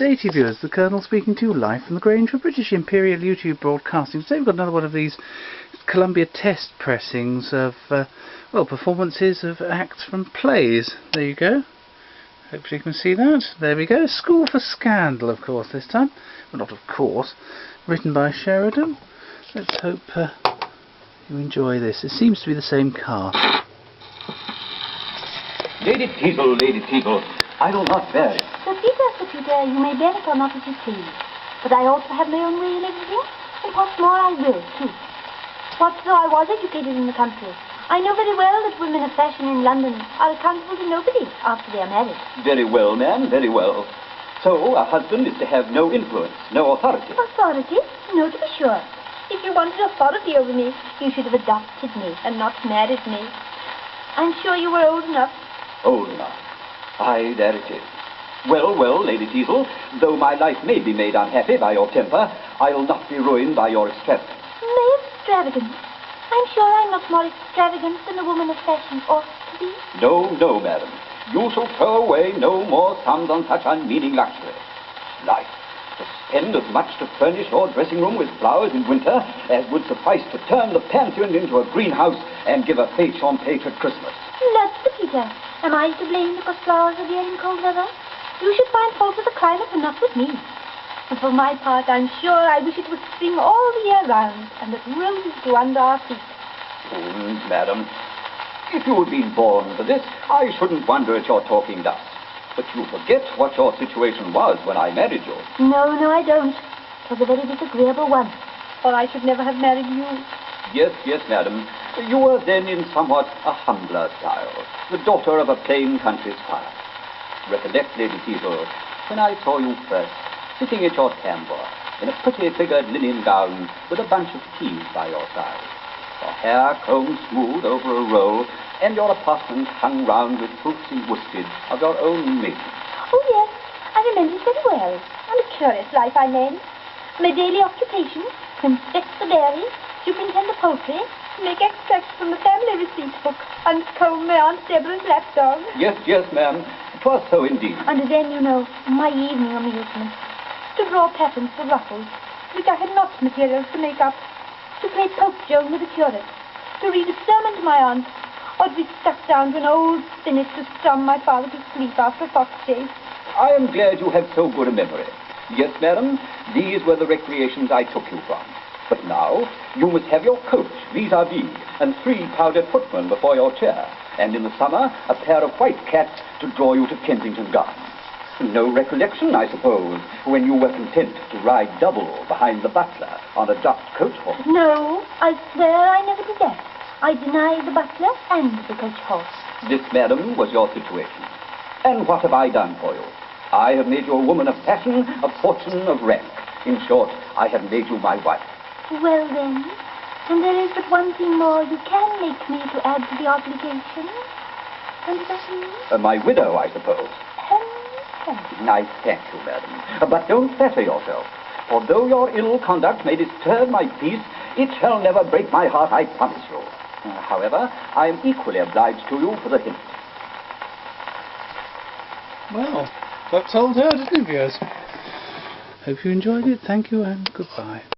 Day-to, viewers, the Colonel speaking to you live from the Grange for British Imperial YouTube Broadcasting. Today we've got another one of these Columbia test pressings of, performances of acts from plays. There you go. Hopefully you can see that. There we go. School for Scandal, of course, this time. Well, not of course. Written by Sheridan. Let's hope you enjoy this. It seems to be the same cast. Lady Teazle, I will not bear it. Sir Peter, you may bear it or not as you please. But I also have my own way in everything, and what's more, I will, too. What though I was educated in the country? I know very well that women of fashion in London are accountable to nobody after they are married. Very well, ma'am, very well. So, a husband is to have no influence, no authority. Authority? No, to be sure. If you wanted authority over me, you should have adopted me and not married me. I'm sure you were old enough. Old enough. Aye, there it is. Well, Lady Teazle, though my life may be made unhappy by your temper, I'll not be ruined by your extravagance. My extravagance? I'm sure I'm not more extravagant than a woman of fashion ought to be. No, madam. You shall throw away no more sums on such unmeaning luxury. Life, to spend as much to furnish your dressing room with flowers in winter as would suffice to turn the Pantheon into a greenhouse and give a fete champêtre at Christmas. Lud, Sir Peter, am I to blame because flowers are dear in cold weather? You should find fault with the climate and not with me. And for my part, I'm sure I wish it would spring all the year round, and that roses grew under our feet. Madam, if you had been born for this, I shouldn't wonder at your talking thus. But you forget what your situation was when I married you. No, I don't. It was a very disagreeable one, or I should never have married you. Yes, madam. You were then in somewhat a humbler style, the daughter of a plain country squire. Recollect, Lady Teazle, when I saw you first, sitting at your tambour, in a pretty-figured linen gown with a bunch of keys by your side, your hair combed smooth over a roll, and your apartment hung round with filthy worsted of your own making. Oh, yes, I remember it very well. And a curious life I led. My daily occupation, to inspect the dairy, superintend the poultry, make extracts from the family receipt book, and comb my Aunt Deborah's lapdog. Yes, ma'am. It was so indeed. And then, my evening amusement, to draw patterns for ruffles, which I had not materials to make up, to play Pope Joan with the curate, to read a sermon to my aunt, or to be stuck down to an old spinet to strum my father to sleep after a fox chase. I am glad you have so good a memory. Yes, madam, these were the recreations I took you from. But now, you must have your coach, vis-a-vis, and 3 powdered footmen before your chair, and in the summer, a pair of white cats to draw you to Kensington Gardens. No recollection, I suppose, when you were content to ride double behind the butler on a docked coach horse. No, I swear I never did that. I deny the butler and the coach horse. This, madam, was your situation. And what have I done for you? I have made you a woman of fashion, of fortune, of rank. In short, I have made you my wife. Well then, and there is but one thing more you can make me to add to the obligation. And that is? My widow, I suppose. I thank you, madam. But don't flatter yourself. For though your ill conduct may disturb my peace, it shall never break my heart, I promise you. However, I am equally obliged to you for the hint. Well, that told her, didn't it, viewers? Hope you enjoyed it. Thank you and goodbye.